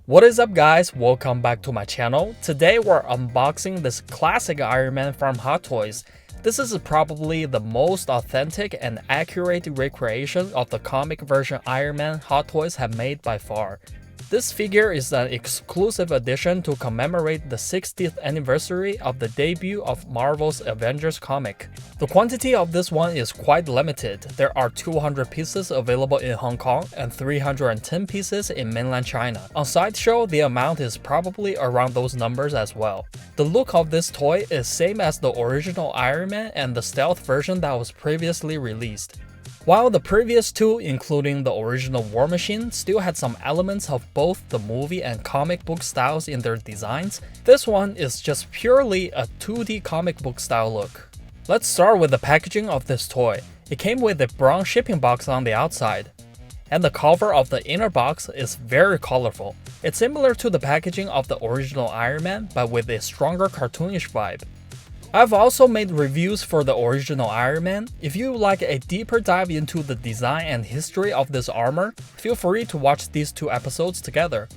What is up guys, welcome back to my channel. Today we're unboxing this classic Iron Man from Hot Toys. This is probably the most authentic and accurate recreation of the comic version Iron Man Hot Toys have made by far. This figure is an exclusive edition to commemorate the 60th anniversary of the debut of Marvel's Avengers comic. The quantity of this one is quite limited. There are 200 pieces available in Hong Kong and 310 pieces in mainland China. On Sideshow, the amount is probably around those numbers as well. The look of this toy is same as the original Iron Man and the stealth version that was previously released. While the previous two, including the original War Machine, still had some elements of both the movie and comic book styles in their designs, this one is just purely a 2D comic book style look. Let's start with the packaging of this toy. It came with a brown shipping box on the outside, and the cover of the inner box is very colorful. It's similar to the packaging of the original Iron Man, but with a stronger cartoonish vibe. I've also made reviews for the original Iron Man. If you like a deeper dive into the design and history of this armor, feel free to watch these two episodes together.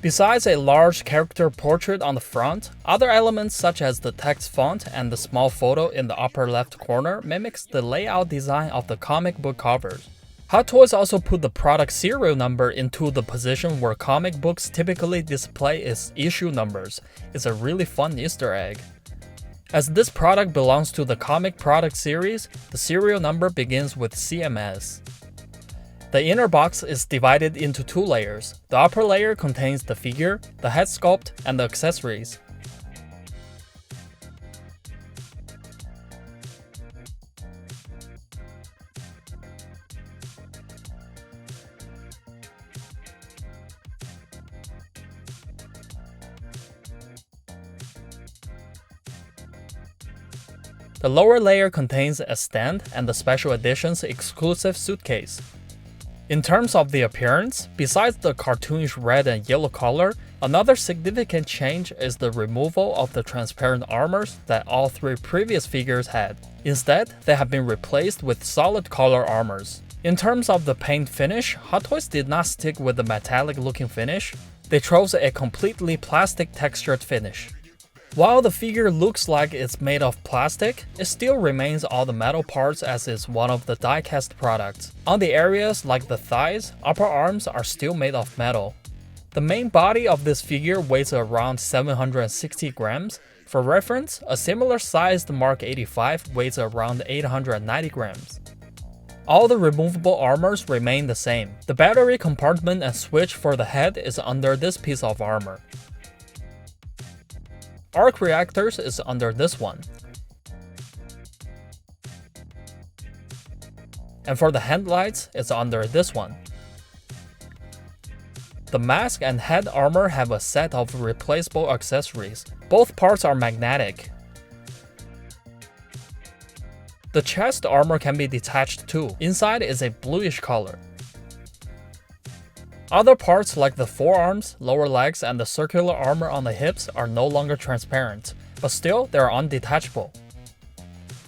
Besides a large character portrait on the front, other elements such as the text font and the small photo in the upper left corner mimics the layout design of the comic book covers. Hot Toys also put the product serial number into the position where comic books typically display its issue numbers. It's a really fun Easter egg. As this product belongs to the comic product series, the serial number begins with CMS. The inner box is divided into two layers. The upper layer contains the figure, the head sculpt, and the accessories. The lower layer contains a stand and the special edition's exclusive suitcase. In terms of the appearance, besides the cartoonish red and yellow color, another significant change is the removal of the transparent armors that all three previous figures had. Instead, they have been replaced with solid color armors. In terms of the paint finish, Hot Toys did not stick with the metallic looking finish. They chose a completely plastic textured finish. While the figure looks like it's made of plastic, it still remains all the metal parts as it's one of the die-cast products. On the areas like the thighs, upper arms are still made of metal. The main body of this figure weighs around 760 grams. For reference, a similar sized Mark 85 weighs around 890 grams. All the removable armors remain the same. The battery compartment and switch for the head is under this piece of armor. Arc reactors is under this one. And for the headlights, it's under this one. The mask and head armor have a set of replaceable accessories. Both parts are magnetic. The chest armor can be detached too. Inside is a bluish color. Other parts like the forearms, lower legs, and the circular armor on the hips are no longer transparent, but still they are undetachable.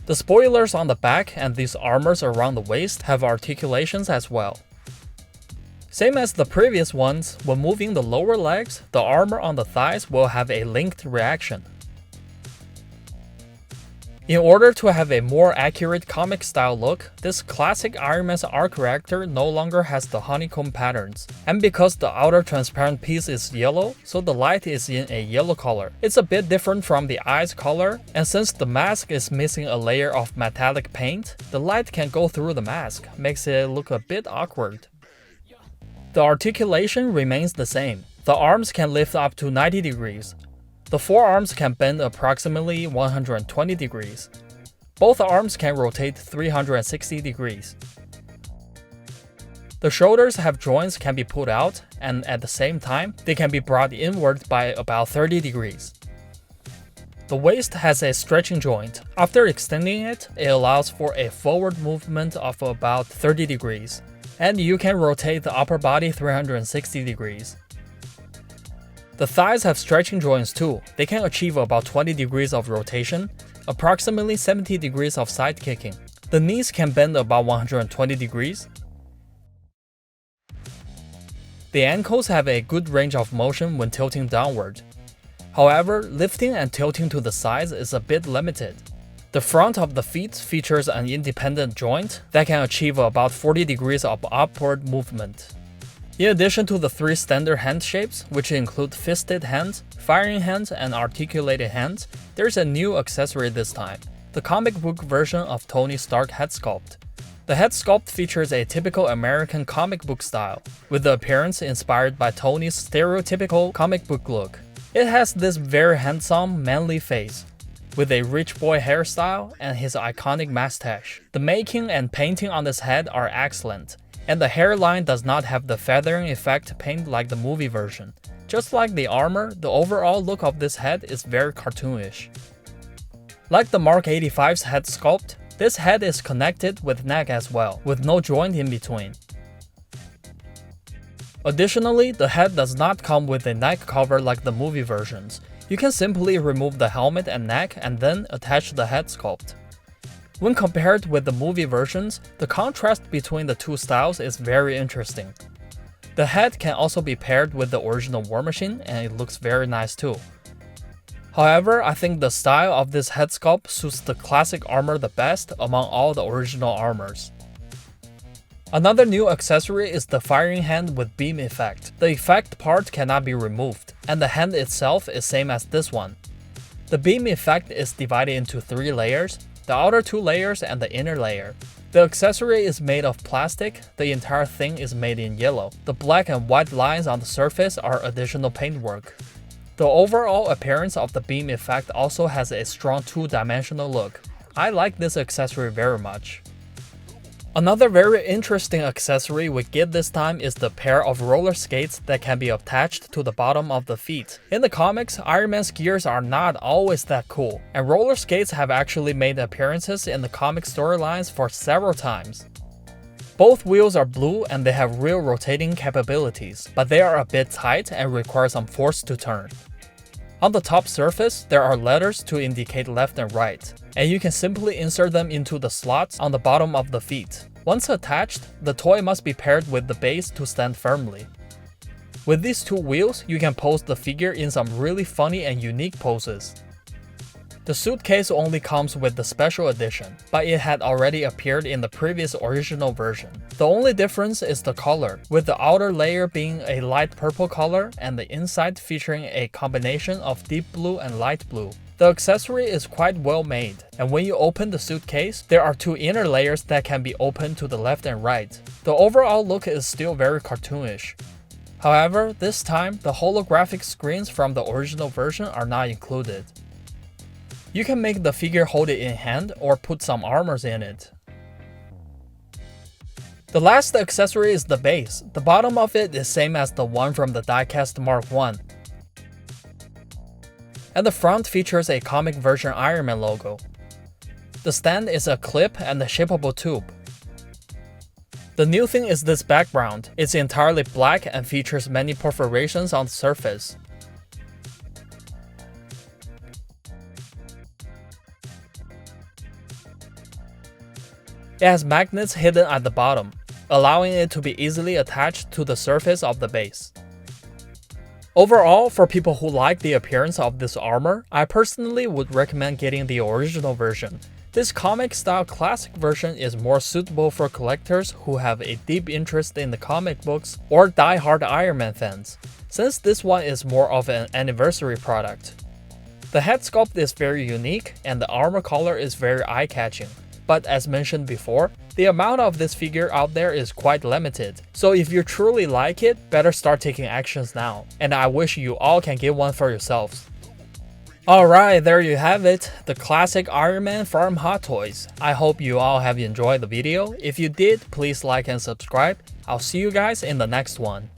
The spoilers on the back and these armors around the waist have articulations as well. Same as the previous ones, when moving the lower legs, the armor on the thighs will have a linked reaction. In order to have a more accurate comic-style look, this classic Iron Man's arc reactor no longer has the honeycomb patterns. And because the outer transparent piece is yellow, so the light is in a yellow color. It's a bit different from the eyes color, and since the mask is missing a layer of metallic paint, the light can go through the mask, makes it look a bit awkward. The articulation remains the same. The arms can lift up to 90 degrees. The forearms can bend approximately 120 degrees. Both arms can rotate 360 degrees. The shoulders have joints can be pulled out, and at the same time, they can be brought inward by about 30 degrees. The waist has a stretching joint. After extending it, it allows for a forward movement of about 30 degrees. And you can rotate the upper body 360 degrees. The thighs have stretching joints too. They can achieve about 20 degrees of rotation, approximately 70 degrees of side kicking. The knees can bend about 120 degrees. The ankles have a good range of motion when tilting downward. However, lifting and tilting to the sides is a bit limited. The front of the feet features an independent joint that can achieve about 40 degrees of upward movement. In addition to the 3 standard hand shapes, which include fisted hands, firing hands, and articulated hands, there's a new accessory this time, the comic book version of Tony Stark Headsculpt. The Headsculpt features a typical American comic book style, with the appearance inspired by Tony's stereotypical comic book look. It has this very handsome, manly face, with a rich boy hairstyle and his iconic mustache. The making and painting on this head are excellent, and the hairline does not have the feathering effect paint like the movie version. Just like the armor, the overall look of this head is very cartoonish. Like the Mark 85's head sculpt, this head is connected with neck as well, with no joint in between. Additionally, the head does not come with a neck cover like the movie versions. You can simply remove the helmet and neck and then attach the head sculpt. When compared with the movie versions, the contrast between the two styles is very interesting. The head can also be paired with the original War Machine and it looks very nice too. However, I think the style of this head sculpt suits the classic armor the best among all the original armors. Another new accessory is the firing hand with beam effect. The effect part cannot be removed, and the hand itself is same as this one. The beam effect is divided into 3 layers, the outer 2 layers and the inner layer. The accessory is made of plastic, the entire thing is made in yellow. The black and white lines on the surface are additional paintwork. The overall appearance of the beam effect also has a strong 2-dimensional look. I like this accessory very much. Another very interesting accessory we get this time is the pair of roller skates that can be attached to the bottom of the feet. In the comics, Iron Man's gears are not always that cool, and roller skates have actually made appearances in the comic storylines for several times. Both wheels are blue and they have real rotating capabilities, but they are a bit tight and require some force to turn. On the top surface, there are letters to indicate left and right, and you can simply insert them into the slots on the bottom of the feet. Once attached, the toy must be paired with the base to stand firmly. With these 2 wheels, you can pose the figure in some really funny and unique poses. The suitcase only comes with the special edition, but it had already appeared in the previous original version. The only difference is the color, with the outer layer being a light purple color and the inside featuring a combination of deep blue and light blue. The accessory is quite well made, and when you open the suitcase, there are 2 inner layers that can be opened to the left and right. The overall look is still very cartoonish. However, this time, the holographic screens from the original version are not included. You can make the figure hold it in hand or put some armors in it. The last accessory is the base. The bottom of it is same as the one from the diecast Mark 1. And the front features a comic version Iron Man logo. The stand is a clip and a shapeable tube. The new thing is this background. It's entirely black and features many perforations on the surface. It has magnets hidden at the bottom, allowing it to be easily attached to the surface of the base. Overall, for people who like the appearance of this armor, I personally would recommend getting the original version. This comic-style classic version is more suitable for collectors who have a deep interest in the comic books or die-hard Iron Man fans, since this one is more of an anniversary product. The head sculpt is very unique and the armor color is very eye-catching. But as mentioned before, the amount of this figure out there is quite limited, so if you truly like it, better start taking actions now, and I wish you all can get one for yourselves. Alright, there you have it, the classic Iron Man from Hot Toys. I hope you all have enjoyed the video. If you did, please like and subscribe. I'll see you guys in the next one.